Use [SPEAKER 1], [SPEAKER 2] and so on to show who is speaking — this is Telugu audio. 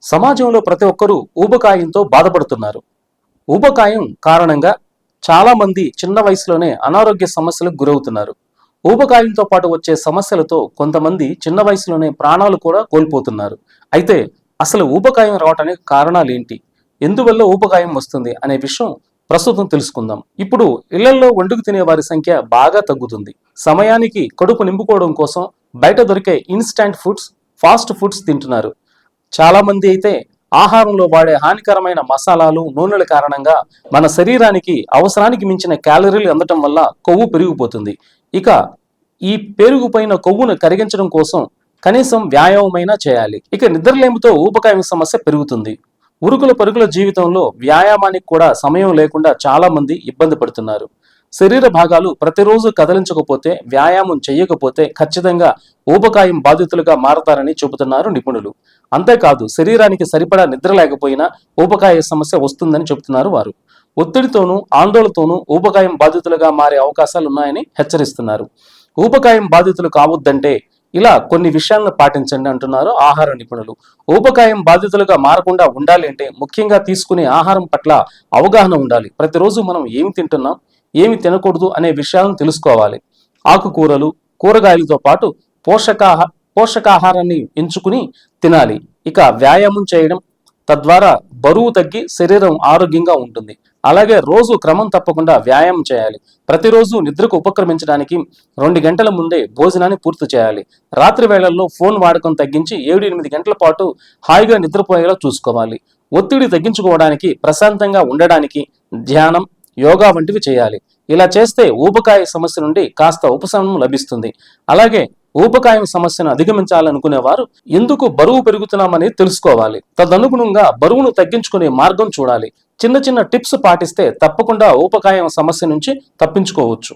[SPEAKER 1] సమాజంలో ప్రతి ఒక్కరూ ఊబకాయంతో బాధపడుతున్నారు. ఊబకాయం కారణంగా చాలా మంది చిన్న వయసులోనే అనారోగ్య సమస్యలకు గురవుతున్నారు. ఊబకాయంతో పాటు వచ్చే సమస్యలతో కొంతమంది చిన్న వయసులోనే ప్రాణాలు కూడా కోల్పోతున్నారు. అయితే అసలు ఊబకాయం రావడానికి కారణాలు ఏంటి? ఎందువల్ల ఊబకాయం వస్తుంది అనే విషయం ప్రస్తుతం తెలుసుకుందాం. ఇప్పుడు ఇళ్లలో వండుకు తినే వారి సంఖ్య బాగా తగ్గుతుంది. సమయానికి కడుపు నింపుకోవడం కోసం బయట దొరికే ఇన్స్టాంట్ ఫుడ్స్, ఫాస్ట్ ఫుడ్స్ తింటున్నారు. చాలా మంది అయితే ఆహారంలో వాడే హానికరమైన మసాలాలు, నూనెల కారణంగా మన శరీరానికి అవసరానికి మించిన క్యాలరీలు అందటం వల్ల కొవ్వు పెరిగిపోతుంది. ఇక ఈ పెరిగిపోయిన కొవ్వును కరిగించడం కోసం కనీసం వ్యాయామమైనా చేయాలి. ఇక నిద్రలేమితో ఊబకాయం సమస్య పెరుగుతుంది. ఉరుకుల పరుగుల జీవితంలో వ్యాయామానికి కూడా సమయం లేకుండా చాలా మంది ఇబ్బంది పడుతున్నారు. శరీర భాగాలు ప్రతిరోజు కదిలించకపోతే, వ్యాయామం చేయకపోతే ఖచ్చితంగా ఊబకాయం బాధితులుగా మారతారని చెబుతున్నారు నిపుణులు. అంతేకాదు, శరీరానికి సరిపడా నిద్ర లేకపోయినా ఊబకాయ సమస్య వస్తుందని చెబుతున్నారు వారు. ఒత్తిడితోనూ ఆందోళనతోనూ ఊబకాయం బాధితులుగా మారే అవకాశాలు ఉన్నాయని హెచ్చరిస్తున్నారు. ఊబకాయం బాధితులు కావద్దంటే ఇలా కొన్ని విషయాలను పాటించండి అంటున్నారు ఆహార నిపుణులు. ఊబకాయం బాధితులుగా మారకుండా ఉండాలి అంటే ముఖ్యంగా తీసుకునే ఆహారం పట్ల అవగాహన ఉండాలి. ప్రతిరోజు మనం ఏమి తింటున్నాం, ఏమి తినకూడదు అనే విషయాలను తెలుసుకోవాలి. ఆకుకూరలు, కూరగాయలతో పాటు పోషకాహారాన్ని ఎంచుకుని తినాలి. ఇక వ్యాయామం చేయడం, తద్వారా బరువు తగ్గి శరీరం ఆరోగ్యంగా ఉంటుంది. అలాగే రోజు క్రమం తప్పకుండా వ్యాయామం చేయాలి. ప్రతిరోజు నిద్రకు ఉపక్రమించడానికి 2 గంటల ముందే భోజనాన్ని పూర్తి చేయాలి. రాత్రి వేళల్లో ఫోన్ వాడకం తగ్గించి 7-8 గంటల పాటు హాయిగా నిద్రపోయేలా చూసుకోవాలి. ఒత్తిడి తగ్గించుకోవడానికి, ప్రశాంతంగా ఉండడానికి ధ్యానం, యోగా వంటివి చేయాలి. ఇలా చేస్తే ఊబకాయ సమస్య నుండి కాస్త ఉపశమనం లభిస్తుంది. అలాగే ఊబకాయం సమస్యను అధిగమించాలనుకునే వారు ఎందుకు బరువు పెరుగుతున్నామని తెలుసుకోవాలి. తదనుగుణంగా బరువును తగ్గించుకునే మార్గం చూడాలి. చిన్న చిన్న టిప్స్ పాటిస్తే తప్పకుండా ఊబకాయం సమస్య నుంచి తప్పించుకోవచ్చు.